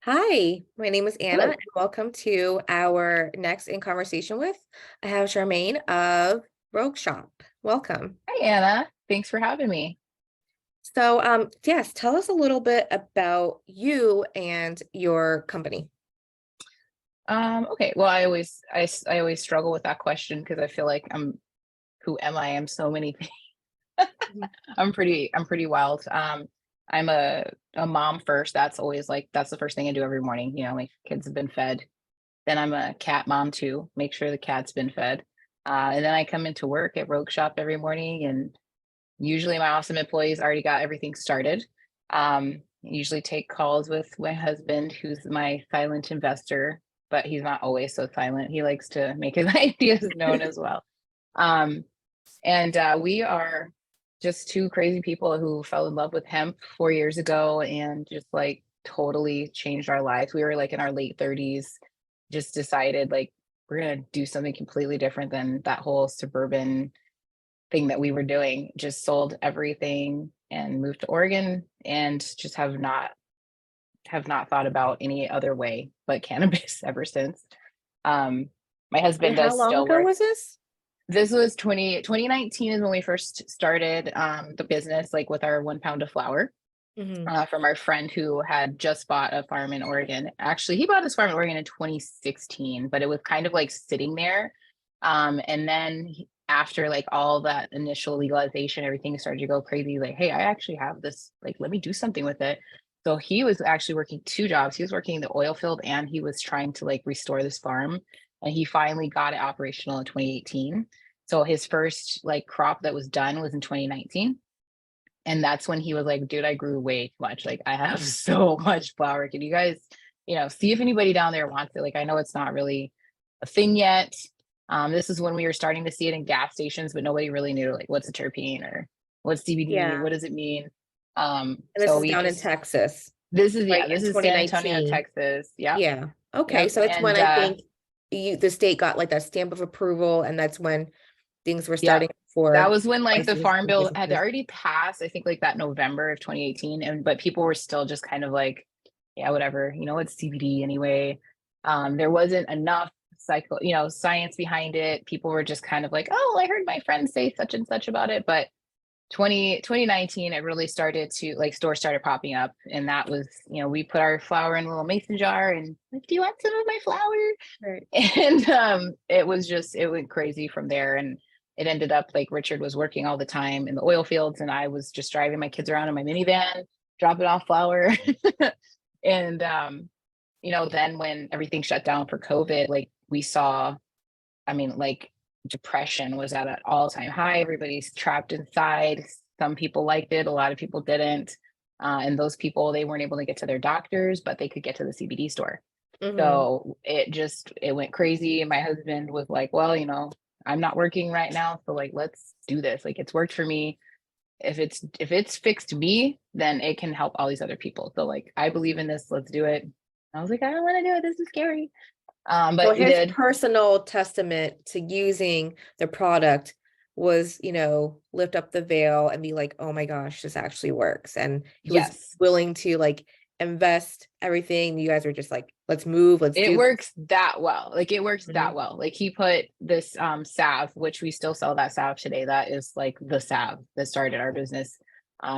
Hi, my name is Anna, Hello. and welcome to our next in conversation with. I have Charmaine of Rogue Shop. Welcome. Hi, Anna. Thanks for having me. Yes, tell us a little bit about you and your company. Okay. Well, I always struggle with that question because I feel like who am I? I'm so many things. Mhm. I'm pretty wild. I'm a mom first. That's always like that's the first thing I do every morning. My kids have been fed. Then I'm a cat mom too. Make sure the cat's been fed. And then I come into work at Rogue Shop every morning, and usually my awesome employees already got everything started. Usually take calls with my husband, who's my silent investor, but he's not always so silent. He likes to make his ideas known as well. Um, and We are just two crazy people who fell in love with hemp 4 years ago and just like totally changed our lives. We were like in our late 30s, just decided like we're going to do something completely different than that whole suburban thing that we were doing. Just sold everything and moved to Oregon and just have not thought about any other way but cannabis ever since. Um, my And husband how does long still ago work. was this? This was 2019 is when we first started the business, like with our 1 pound of flour. Hmm. From our friend who had just bought a farm in Oregon. Actually, he bought this farm in Oregon in 2016, but it was kind of like sitting there. And then after like all that initial legalization, everything started to go crazy. Like, hey, I actually have this. Like, let me do something with it. So he was actually working two jobs. He was working in the oil field and he was trying to like restore this farm. And he finally got it operational in 2018. So his first like crop that was done was in 2019, and that's when he was like, dude, I grew way too much. Like, I have so much flour. Can you guys, see if anybody down there wants it? Like, I know it's not really a thing yet. This is when we were starting to see it in gas stations, but nobody really knew like what's a terpene or what's CBD, Yeah. what does it mean? And this So is we down in just Texas, this is right? yeah, this In is San Antonio, 2019. Texas. Yep. Yeah. Okay. Yep. So it's when And I think the state got like that stamp of approval, and that's when things were yep. starting That for was when like the license farm and bill had businesses. already passed, I think like that November of 2018. And but people were still just kind of like, yeah, whatever, it's CBD anyway. There wasn't enough science behind it. People were just kind of like, oh, I heard my friends say such and such about it. But 2019, it really started to like stores started popping up. And that was, we put our flour in a little mason jar and like, do you want some of my flour? Right. And it went crazy from there. And it ended up like Richard was working all the time in the oil fields and I was just driving my kids around in my minivan, dropping off flour. And then when everything shut down for COVID, like we saw, I mean, like depression was at an all-time high. Everybody's trapped inside. Some people liked it, a lot of people didn't. And those people, they weren't able to get to their doctors, but they could get to the CBD store. Hmm. So it went crazy. And my husband was like, well, I'm not working right now. So like, let's do this. Like it's worked for me. If it's fixed me, then it can help all these other people. So like, I believe in this. Let's do it. I was like, I don't want to do it. This is scary. So But we his did. personal testament to using the product was, lift up the veil and be like, oh my gosh, this actually works. And he was Yes, willing to like invest everything. You guys were just like, let's move, let's it do this. works that well. Like it works that Mhm. well. Like he put this salve, which we still sell that salve today. That is like the salve that started our business.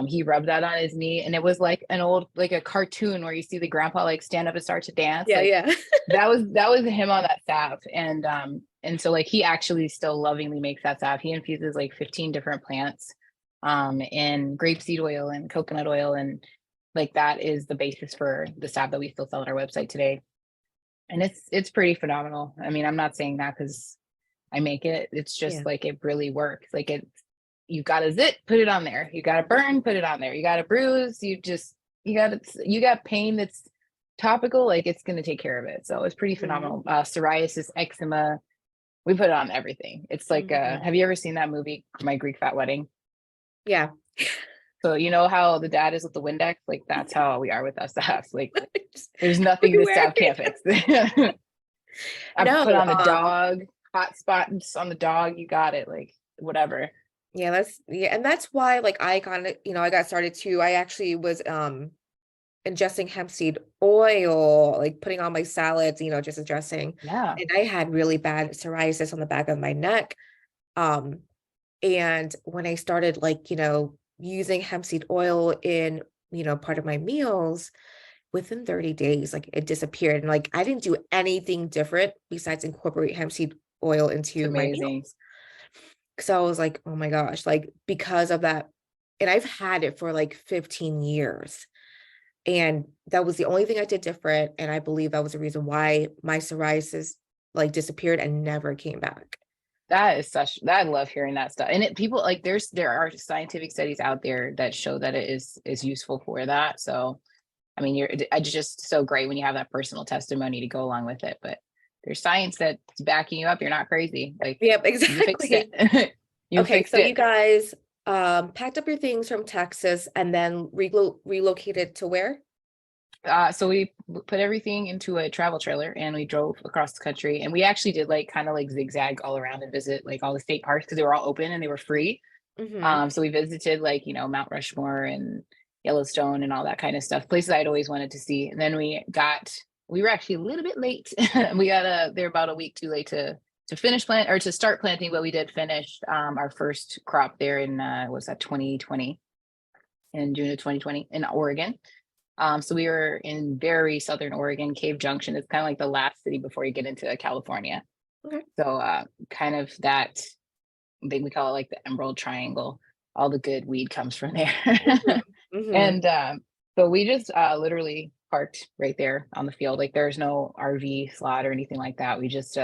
He rubbed that on his knee and it was like an old like a cartoon where you see the grandpa like stand up and start to dance. Yeah, Like yeah. that was him on that salve. And so like he actually still lovingly makes that salve. He infuses like 15 different plants in grapeseed oil and coconut oil, and like that is the basis for the salve that we still sell on our website today. And it's pretty phenomenal. I mean, I'm not saying that because I make it. It's just Yeah. like it really works. Like you got to zit, put it on there. You got to burn, put it on there. You got to bruise. You got pain that's topical. Like it's gonna take care of it. So it's pretty Mhm. phenomenal. Psoriasis, eczema. We put it on everything. It's like, Mhm. have you ever seen that movie, My Greek Fat Wedding? Yeah. So you know how the dad is with the Windex? Like that's how we are with us. Like Just there's nothing this everywhere. staff can't fix. I put No, on the dog, hot spots on the dog. You got it. Like whatever. yeah, and that's why like I kind of, I got started too. I actually was ingesting hemp seed oil, like putting on my salads, just addressing. Yeah. And I had really bad psoriasis on the back of my neck. Um, and when I started like, using hemp seed oil in, part of my meals, within 30 days, like it disappeared. And like I didn't do anything different besides incorporate hemp seed oil It's into my amazing. meals. So I was like, oh my gosh, like because of that, and I've had it for like 15 years. And that was the only thing I did different. And I believe that was the reason why my psoriasis like disappeared and never came back. That is such that I love hearing that stuff. And it people like there are scientific studies out there that show that it is useful for that. So I mean it's just so great when you have that personal testimony to go along with it. But there's science that's backing you up. You're not crazy. Like Yep, you fixed exactly. it. You Okay, fixed so you it. guys packed up your things from Texas and then relocated to where? So we put everything into a travel trailer and we drove across the country. And we actually did like kind of like zigzag all around and visit like all the state parks because they were all open and they were free. Mm-hmm. So we visited like, Mount Rushmore and Yellowstone and all that kind of stuff, places I'd always wanted to see. And then we were actually a little bit late. We got they're about a week too late to finish plant or to start planting, but we did finish our first crop there in was that 2020, in June of 2020 in Oregon. So we were in very southern Oregon. Cave Junction is kind of like the last city before you get into California. Okay. So kind of that we call it like the Emerald Triangle. All the good weed comes from there. Mm-hmm. Mm-hmm. And so we just literally parked right there on the field. Like there's no RV slot or anything like that. We just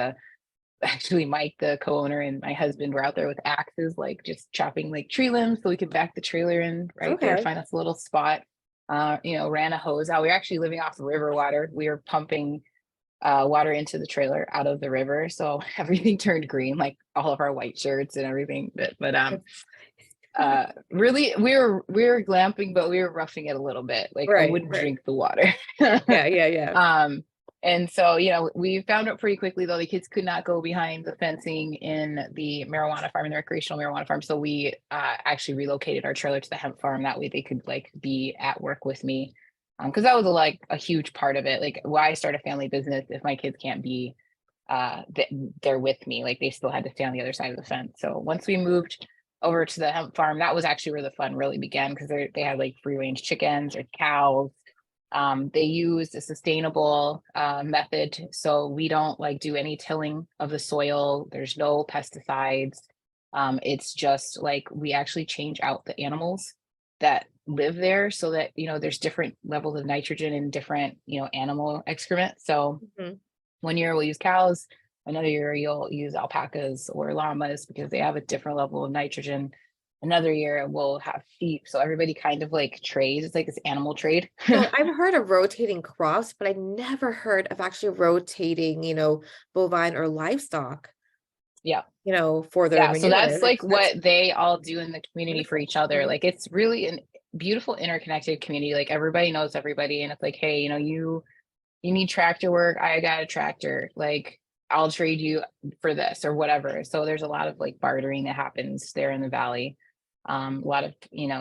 actually Mike, the co-owner, and my husband were out there with axes, like just chopping like tree limbs so we could back the trailer in right there, Okay. find us a little spot. Ran a hose out. We were actually living off the river water. We were pumping water into the trailer out of the river. So everything turned green, like all of our white shirts and everything. But really we were glamping, but we were roughing it a little bit. Like I Right, wouldn't right. drink the water. Yeah, yeah, yeah. um and so, we found out pretty quickly though the kids could not go behind the fencing in the marijuana farm, the recreational marijuana farm. So we actually relocated our trailer to the hemp farm. That way they could like be at work with me. Because that was a huge part of it. Like why start a family business if my kids can't be they're with me, like they still had to stay on the other side of the fence. So once we moved over to the hemp farm, that was actually where the fun really began because they had like free range chickens or cows. They use a sustainable method, so we don't like do any tilling of the soil. There's no pesticides. It's just like we actually change out the animals that live there so that there's different levels of nitrogen in different animal excrement. So Mhm. one year we'll use cows, another year you'll use alpacas or llamas because they have a different level of nitrogen. Another year we'll have sheep. So everybody kind of like trades. It's like this animal trade. So I've heard of rotating crops, but I never heard of actually rotating, bovine or livestock, Yeah. for their Yeah. So manure. that's like That's what they all do in the community for wonderful. each other. Mhm. Like it's really a beautiful interconnected community. Like everybody knows everybody. And it's like, hey, you need tractor work. I got a tractor. Like I'll trade you for this or whatever. So there's a lot of like bartering that happens there in the valley. A lot of,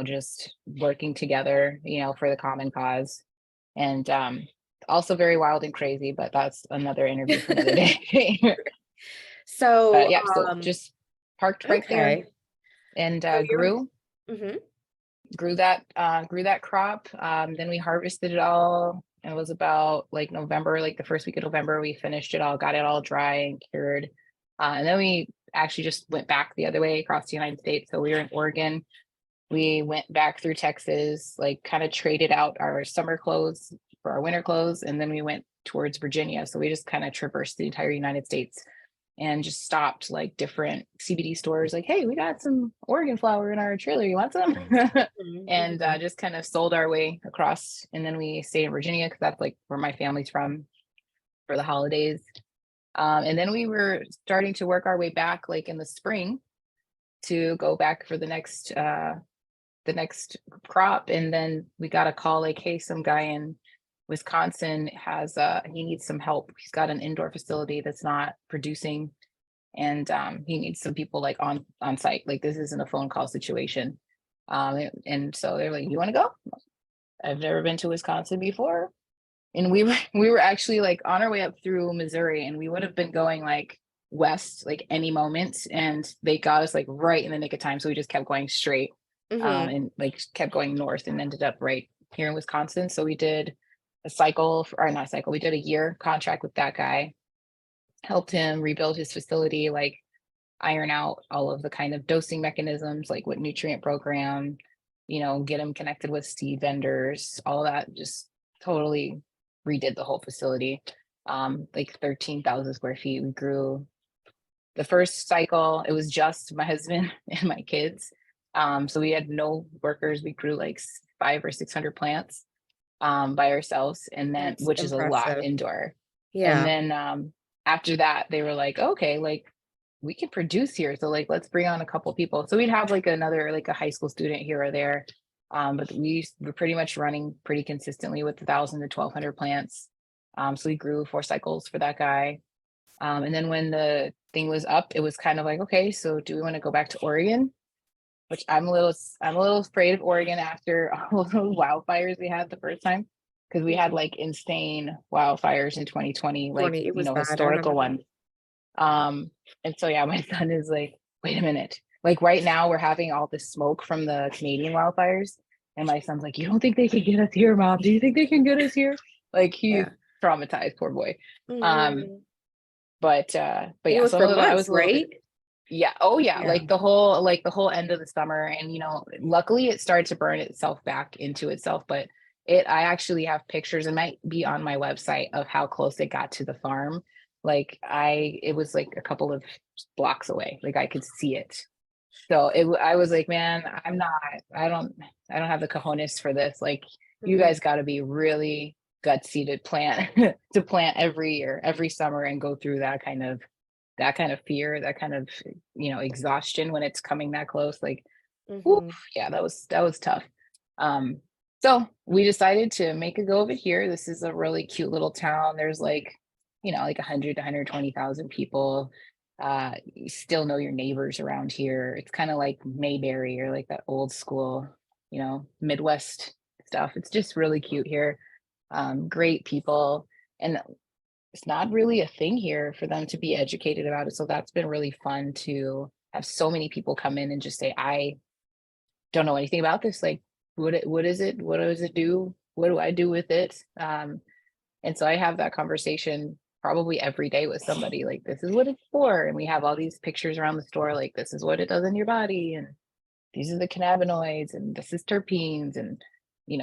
just working together, for the common cause. And also very wild and crazy, but that's another interview for another day. So, Yeah, so just parked right there okay. and So you're, grew hmm grew that crop. Then we harvested it all. It was about like November, like the first week of November, we finished it all, got it all dry and cured. And then we actually just went back the other way across the United States. So we were in Oregon. We went back through Texas, like kind of traded out our summer clothes for our winter clothes. And then we went towards Virginia. So we just kind of traversed the entire United States and just stopped like different CBD stores, like, hey, we got some Oregon flower in our trailer. You want some? And hmm just kind of sold our way across. And then we stayed in Virginia because that's like where my family's from for the holidays. And then we were starting to work our way back like in the spring to go back for the next crop. And then we got a call like, hey, some guy in Wisconsin has he needs some help. He's got an indoor facility that's not producing and he needs some people like on site. Like this isn't a phone call situation. And so they're like, you want to go? I've never been to Wisconsin before. And we were actually like on our way up through Missouri, and we would have been going like west like any moment, and they got us like right in the nick of time. So we just kept going straight, Mm-hmm. and like kept going north and ended up right here in Wisconsin. So we did a cycle or not a cycle, we did a year contract with that guy, helped him rebuild his facility, like iron out all of the kind of dosing mechanisms, like what nutrient program, get him connected with seed vendors, all that, just totally redid the whole facility. Like 13,000 square feet. We grew the first cycle, it was just my husband and my kids. So we had no workers. We grew like 500 or 600 plants by ourselves, and then That's which is a lot impressive. indoor. And Yeah. then after that, they were like, okay, like we can produce here. So like let's bring on a couple people. So we'd have like another like a high school student here or there. But were pretty much running pretty consistently with 1,000 to 1,200 plants. So we grew 4 cycles for that guy. And then when the thing was up, it was kind of like, okay, so do we want to go back to Oregon? Which I'm a little afraid of Oregon after all those wildfires we had the first time, because we had Mhm. like insane wildfires in 2020, like 20, it was bad. I historical remember that. ones. And so yeah, my son is like, wait a minute. Like right now we're having all this smoke from the Canadian wildfires. And my son's like, you don't think they can get us here, mom? Do you think they can get us here? Like he's Yeah. traumatized, poor boy. Um, Hmm. but It yeah, was so for I months, was a little bit, right? yeah. Oh yeah. Yeah. Like the whole end of the summer. And luckily it started to burn itself back into itself, but I actually have pictures, it might be on my website, of how close it got to the farm. Like it was like a couple of blocks away. Like I could see it. So I was like, man, I don't have the cojones for this. Like you Hmm. guys got to be really gutsy to plant to plant every year, every summer, and go through that kind of fear, that kind of exhaustion when it's coming that close. Like, whew, Hmm. yeah, that was tough. Um, so we decided to make a go of it here. This is a really cute little town. There's like 100 to 120,000 people. You still know your neighbors around here. It's kind of like Mayberry, or like that old school, Midwest stuff. It's just really cute here. Great people. And it's not really a thing here for them to be educated about it. So that's been really fun to have so many people come in and just say, I don't know anything about this. Like, what is it? What does it do? What do I do with it? And so I have that conversation probably every day with somebody, like, this is what it's for. And we have all these pictures around the store, like, this is what it does in your body. And these are the cannabinoids, and this is terpenes, and,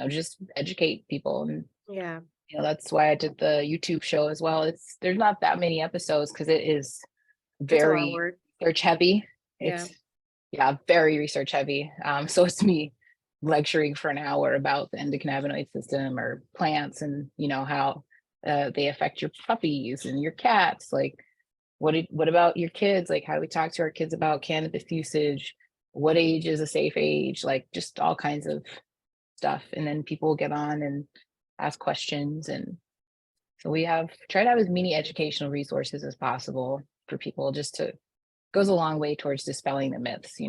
just educate people. And Yeah. that's why I did the YouTube show as well. There's not that many episodes because it is It's a lot of very work. research heavy. Yeah. It's Yeah, very research heavy. So it's me lecturing for an hour about the endocannabinoid system or plants, and how they affect your puppies and your cats. Like, what about your kids? Like, how do we talk to our kids about cannabis usage? What age is a safe age? Like, just all kinds of stuff. And then people get on and ask questions, and so we have tried to have as many educational resources as possible for people, just to goes a long way towards dispelling the myths.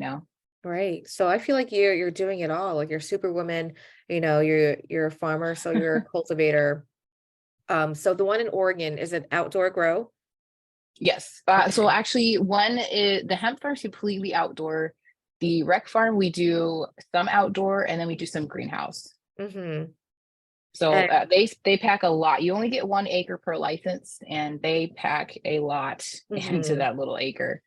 Right. So I feel like you're doing it all. Like you're superwoman, you're a farmer, so you're a cultivator. So the one in Oregon is an outdoor grow. Yes. So Okay. actually, one is the hemp farm is completely outdoor. The rec farm, we do some outdoor, and then we do some greenhouse. Mm-hmm. So And they pack a lot. You only get 1 acre per license, and they pack a lot into mm-hmm. that little acre.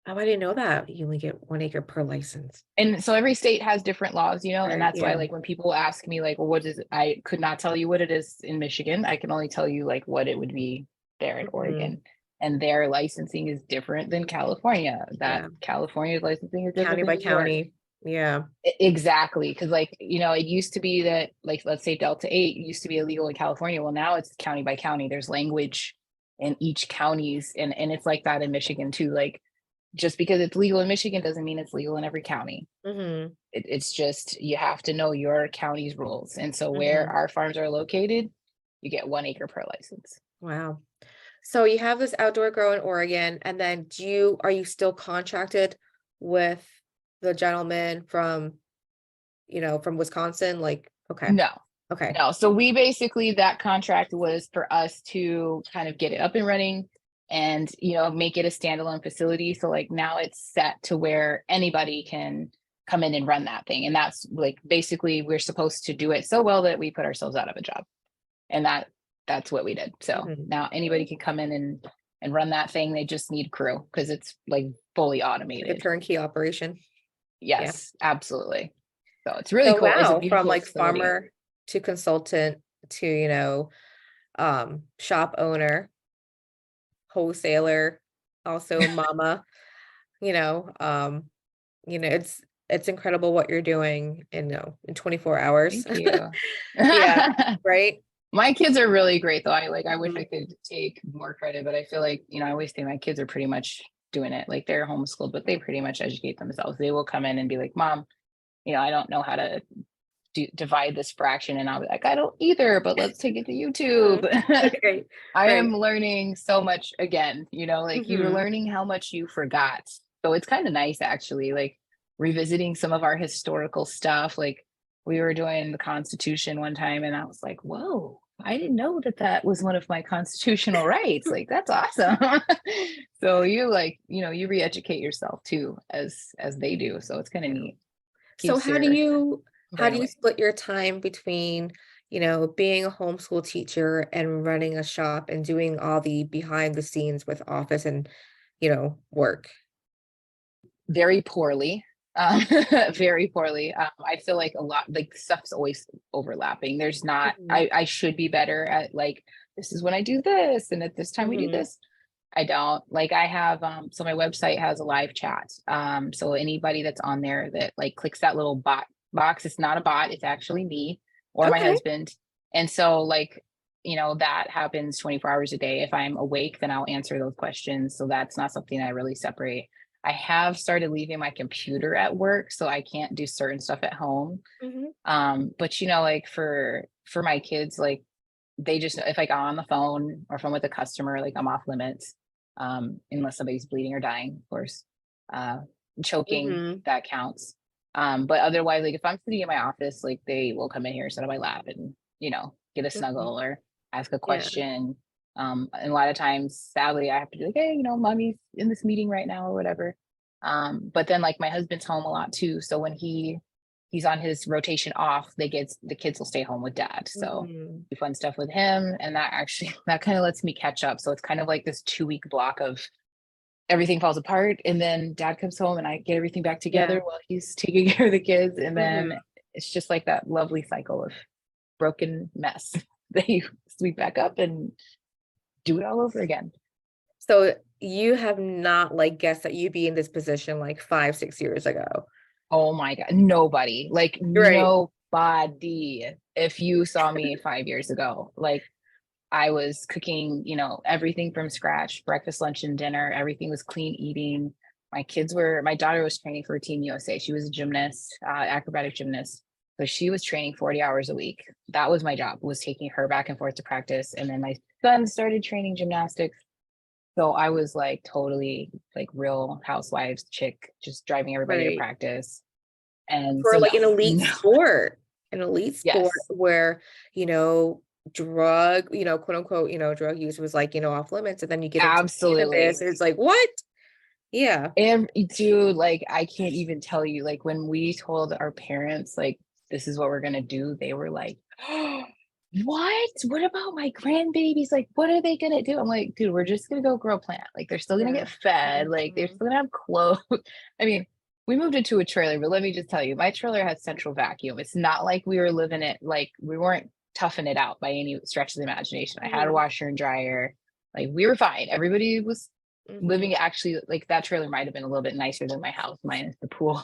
Oh, I didn't know that. You only get 1 acre per license. And so every state has different laws, and Right. that's why, Yeah. like, when people ask me, like, well, what is it? I could not tell you what it is in Michigan. I can only tell you like what it would be there in Hmm. Oregon. And their licensing is different than California. That Yeah. California's licensing is different County than by New York. county. Yeah. Exactly. Because, like, it used to be that, like, let's say Delta 8 used to be illegal in California. Well, now it's county by county. There's language in each counties, and it's like that in Michigan too. Like, just because it's legal in Michigan doesn't mean it's legal in every county. Mm-hmm. It's just you have to know your county's rules. And so where Mm-hmm. our farms are located, you get 1 acre per license. Wow. So you have this outdoor grow in Oregon, and then are you still contracted with the gentleman from Wisconsin? Like, Okay. No, Okay. no. So we basically, that contract was for us to kind of get it up and running and, make it a standalone facility. So like now it's set to where anybody can come in and run that thing. And that's like, basically we're supposed to do it so well that we put ourselves out of a job. And that's what we did. So Mhm. now anybody can come in and run that thing. They just need crew because it's like fully Like a automated. turnkey operation. Yeah. Yes, absolutely. So it's really So cool. It's a wow, from beautiful like facility. farmer to consultant to, shop owner, wholesaler, also mama, you know, um, it's incredible what you're doing in 24 hours. Thank you. Yeah, right? My kids are really great though. I wish I Mhm, could take more credit, but I feel like, I always say my kids are pretty much doing it. Like they're homeschooled, but they pretty much educate themselves. They will come in and be like, Mom, I don't know how to divide this fraction. And I'll be like, I don't either, but let's take it to mhm. YouTube. Right, I right. am learning so much again, like you're Mhm, learning how much you forgot. So it's kind of nice actually, like revisiting some of our historical stuff. Like we were doing the Constitution one time and I was like, whoa, I didn't know that that was one of my constitutional rights. Like that's awesome. So you like, you re-educate yourself too as they do. So it's kind of yeah. neat. So Keeps your how brain do you away. split your time between, being a homeschool teacher and running a shop and doing all the behind the scenes with office and, work? Very poorly. Um, very poorly. I feel like a lot like stuff's always overlapping. There's not Mhm, I should be better at like this is when I do this and at this time we do mhm. this. I don't. Like I have so my website has a live chat. So anybody that's on there that like clicks that little bot box, it's not a bot, it's actually me or my Okay. husband. And so like that happens 24 hours a day. If I'm awake, then I'll answer those questions. So that's not something I really separate. I have started leaving my computer at work, so I can't do certain stuff at home. Mhm, But like for my kids, like they just if like I'm on the phone or if I'm with a customer, like I'm off limits. Unless somebody's bleeding or dying, of course. Uh choking, mhm, that counts. But otherwise, like if I'm sitting in my office, like they will come in here, sit on my lap and, get a mhm. snuggle or ask a Yeah. question. And a lot of times, sadly, I have to be like, hey, mommy's in this meeting right now or whatever. But then like my husband's home a lot too. So when he's on his rotation off, the kids will stay home with dad. So Mhm. do fun stuff with him. And that actually that kind of lets me catch up. So it's kind of like this 2 week block of everything falls apart. And then dad comes home and I get everything back Yeah. together while he's taking care of the kids. And Mhm. then it's just like that lovely cycle of broken mess that you sweep back up and do it all over again. So you have not like guessed that you'd be in this position like 5, 6 years ago. Oh my God. Nobody, like Right. nobody. If you saw me 5 years ago, like I was cooking, everything from scratch, breakfast, lunch, and dinner. Everything was clean eating. My daughter was training for Team USA. She was a gymnast, acrobatic gymnast. So she was training 40 hours a week. That was my job, was taking her back and forth to practice. And then my son started training gymnastics. So I was like totally like real housewives chick, just driving everybody to Right. practice. And For so like no, an elite no, sport, an elite sport yes, where, quote unquote, drug use was like, off limits. And then you get into cannabis. absolutely. It's like, what? Yeah. And dude, like I can't even tell you, like when we told our parents, like, this is what we're gonna do, they were like, what? What about my grandbabies? Like, what are they gonna do? I'm like, dude, we're just gonna go grow a plant. Like, they're still gonna Yeah. get fed, like they're Mhm. still gonna have clothes. I mean, we moved into a trailer, but let me just tell you, my trailer has central vacuum. It's not like we were living it, like we weren't toughing it out by any stretch of the imagination. I had a Mhm. washer and dryer, like we were fine. Everybody was Mhm. living actually like that trailer might have been a little bit nicer than my house minus the pool.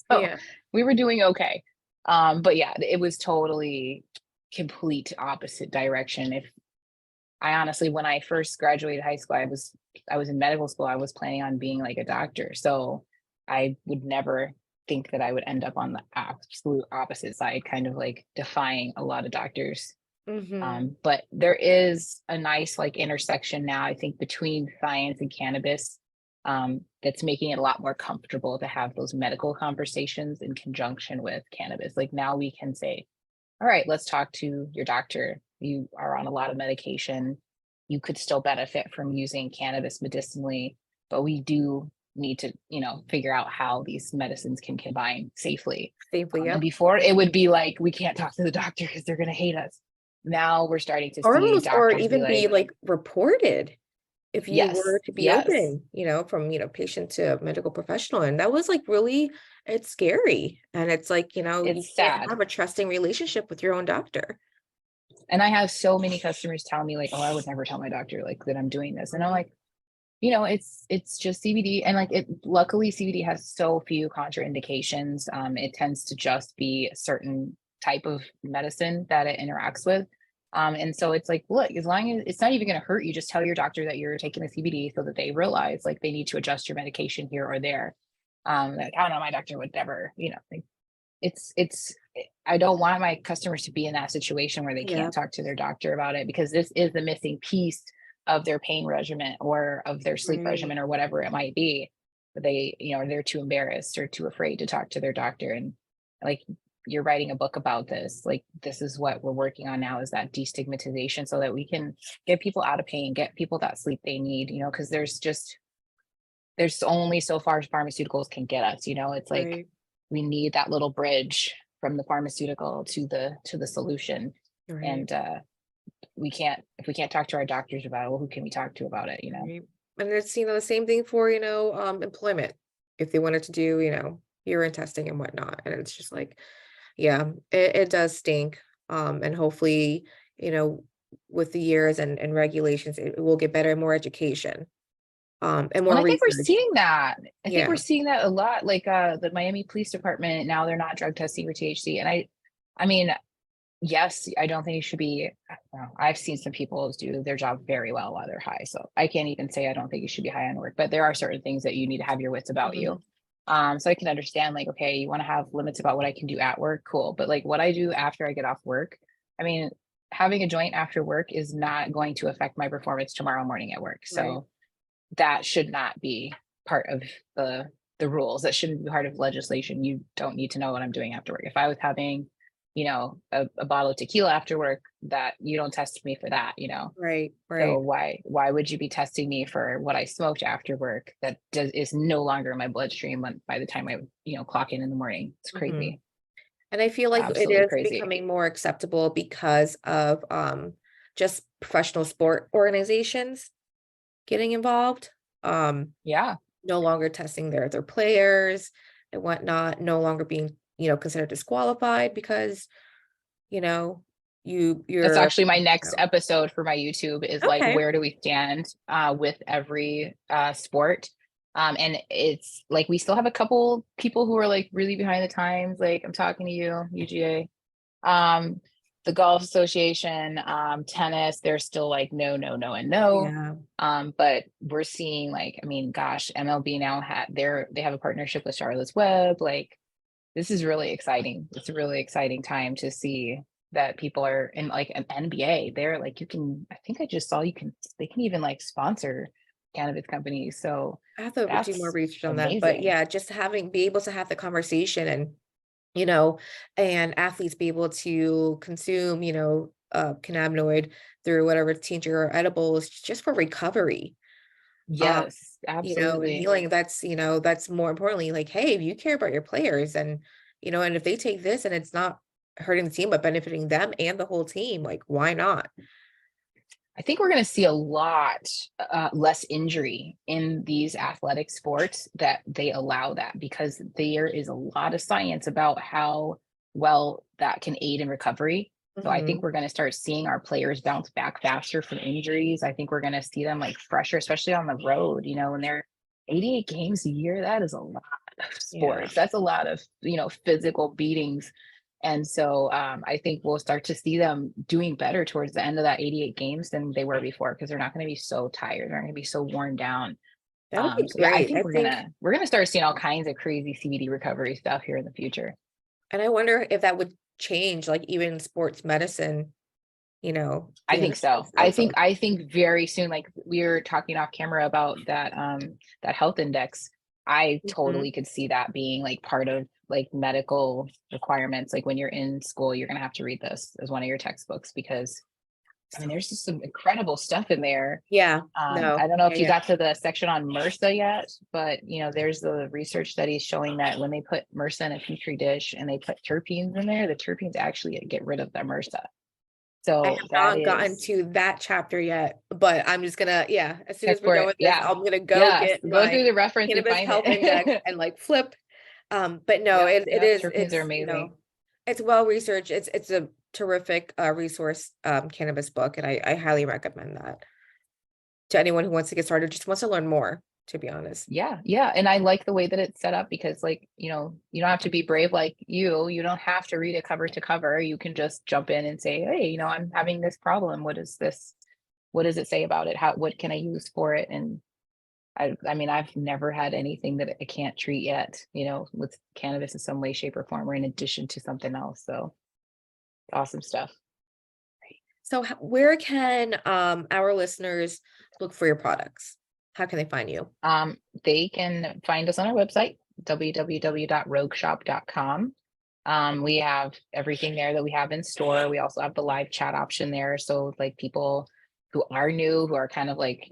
So Yeah. we were doing okay. But yeah, it was totally complete opposite direction. If I honestly, when I first graduated high school, I was in medical school. I was planning on being like a doctor. So I would never think that I would end up on the absolute opposite side, kind of like defying a lot of doctors. Mhm. But there is a nice like intersection now, I think, between science and cannabis, that's making it a lot more comfortable to have those medical conversations in conjunction with cannabis. Like now we can say, all right, let's talk to your doctor. You are on a lot of medication. You could still benefit from using cannabis medicinally, but we do need to, figure out how these medicines can combine safely. Safely, And yep. before it would be like, we can't talk to the doctor because they're going to hate us. Now we're starting to see Or doctors be even be like, like reported if you yes, were to be yes, open, from, patient to medical professional. And that was like really, it's scary. And it's like, you it's can't sad. have a trusting relationship with your own doctor. And I have so many customers tell me like, oh, I would never tell my doctor like that I'm doing this. And I'm Mhm. like, it's just CBD, and like it luckily CBD has so few contraindications. It tends to just be a certain type of medicine that it interacts with. And so it's like, look, as long as it's not even going to hurt you, just tell your doctor that you're taking the CBD so that they realize like they need to adjust your medication here or there. Like, I don't know, my doctor would never, like I don't want my customers to be in that situation where they Yeah, can't talk to their doctor about it, because this is the missing piece of their pain regimen or of their sleep right. regimen or whatever it might be. But they, they're too embarrassed or too afraid to talk to their doctor. And like, you're writing a book about this. Like, this is what we're working on now, is that destigmatization so that we can get people out of pain, get people that sleep they need, because there's only so far pharmaceuticals can get us, it's like Right. we need that little bridge from the pharmaceutical to the solution. Right. And we can't, if we can't talk to our doctors about it, well, who can we talk to about it? Right. And it's, the same thing for, employment. If they wanted to do, urine testing and whatnot. And it's just like, yeah, it does stink. And hopefully, you know, with the years and regulations, it will get better and more education, and And more I think we're research. seeing that. I think Yeah. we're seeing that a lot. Like the Miami Police Department, now they're not drug testing for THC. And I mean, yes, I don't think you should be. Well, I've seen some people do their job very well while they're high. So I can't even say I don't think you should be high on work, but there are certain things that you need to have your wits about you. Mhm. So I can understand, like, okay, you want to have limits about what I can do at work, cool. But like what I do after I get off work, I mean, having a joint after work is not going to affect my performance tomorrow morning at work. Right. So that should not be part of the rules. That shouldn't be part of legislation. You don't need to know what I'm doing after work. If I was having, a bottle of tequila after work, that you don't test me for that. Right. So Right. why would you be testing me for what I smoked after work that is no longer in my bloodstream by the time I, clock in the morning? It's Mhm. crazy. And I feel like it Absolutely is crazy. becoming more acceptable because of, just professional sport organizations getting involved. Um, Yeah. no longer testing their players and whatnot, no longer being, considered disqualified because, you know, That's you're, actually my next episode for my YouTube, is like, okay. where do we stand with every sport? And it's like we still have a couple people who are like really behind the times. Like, I'm talking to you, UGA, um, the Golf Association, tennis. They're still like no, no, no, and no. Yeah. But we're seeing, like, I mean, gosh, MLB now they have a partnership with Charlotte's Web. Like, this is really exciting. It's a really exciting time to see that people are in, like, an NBA. They're like, I think I just saw they can even like sponsor cannabis companies. So I have to do more that's research on that. But amazing. yeah, just be able to have the conversation and, you know, and athletes be able to consume, cannabinoid through whatever tincture or edibles just for recovery. Um, Yes, and absolutely. healing, that's more importantly, like, hey, if you care about your players and, and if they take this and it's not hurting the team, but benefiting them and the whole team, like, why not? I think we're going to see a lot less injury in these athletic sports that they allow that, because there is a lot of science about how well that can aid in recovery. So I think Mhm. we're going to start seeing our players bounce back faster from injuries. I think we're going to see them like fresher, especially on the road, when they're 88 games a year. That is a lot of Yeah, sports. That's a lot of, physical beatings. And so I think we'll start to see them doing better towards the end of that 88 games than they were before, because they're not going to be so tired. They're not going to be so worn down. that would be So yeah, I great. I think think, we're gonna start seeing all kinds of crazy CBD recovery stuff here in the future. and I wonder if that would change, like, even sports medicine, I the think so. industry itself. So, I think very soon, like we were talking off camera about that health index. I mhm. totally could see that being like part of like medical requirements. Like when you're in school, you're going to have to read this as one of your textbooks because I mean, there's just some incredible stuff in there. Yeah. No. I don't know Yeah. if you Yeah. got to the section on MRSA yet, but there's the research studies showing that when they put MRSA in a petri dish and they put terpenes in there, the terpenes actually get rid of the MRSA. I So have that not gotten is to that chapter yet, but I'm just gonna, yeah, as soon as check we're for done it. with this, Yeah. I'm gonna go Yes. get Go my through the reference and cannabis find health index it. and like flip. But no, Yep. it Yep. is, Terpenes are it's, amazing. it's well researched. It's a terrific resource cannabis book, and I highly recommend that to anyone who wants to get started, just wants to learn more, to be honest. Yeah, yeah, and I like the way that it's set up because, like, you don't have to be brave like you don't have to read it cover to cover. You can just jump in and say, "Hey, I'm having this problem. What is this? What does it say about it? What can I use for it?" And I mean, I've never had anything that I can't treat yet, with cannabis in some way, shape, or form, or in addition to something else. So awesome stuff. So where can our listeners look for your products? How can they find you? They can find us on our website, www.rogueshop.com. We have everything there that we have in store. We also have the live chat option there. So like people who are new, who are kind of like,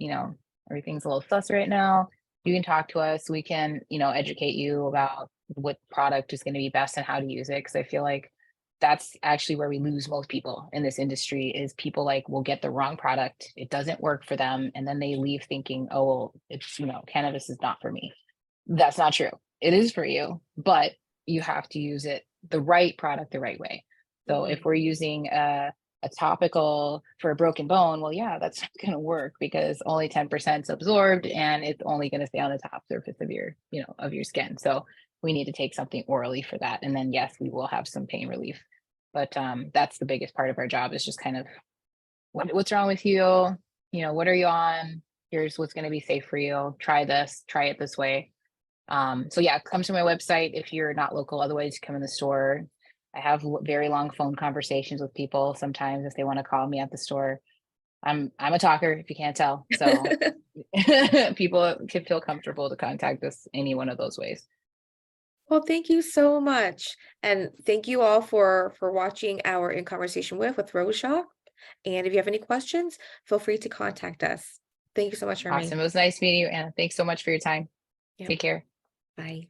everything's a little sus right now, you can talk to us. We can, educate you about what product is going to be best and how to use it. Cause I feel like that's actually where we lose most people in this industry is people like will get the wrong product. It doesn't work for them. And then they leave thinking, oh, well, it's, cannabis is not for me. That's not true. It is for you, but you have to use it the right product the right way. So if Mhm. we're using a topical for a broken bone, well, yeah, that's not going to work because only 10% is absorbed and it's only going to stay on the top surface of your skin. So we need to take something orally for that. And then yes, we will have some pain relief. But that's the biggest part of our job is just kind of what's wrong with you? What are you on? Here's what's going to be safe for you. Try this, try it this way. So yeah, come to my website if you're not local. Otherwise, come in the store. I have very long phone conversations with people sometimes if they want to call me at the store. I'm a talker if you can't tell. So people can feel comfortable to contact us any one of those ways. Well, thank you so much. And thank you all for watching our In Conversation with Rose Shop. And if you have any questions, feel free to contact us. Thank you so much, Charmaine. Awesome. It was nice meeting you, Anna. Thanks so much for your time. Yep. Take care. Bye.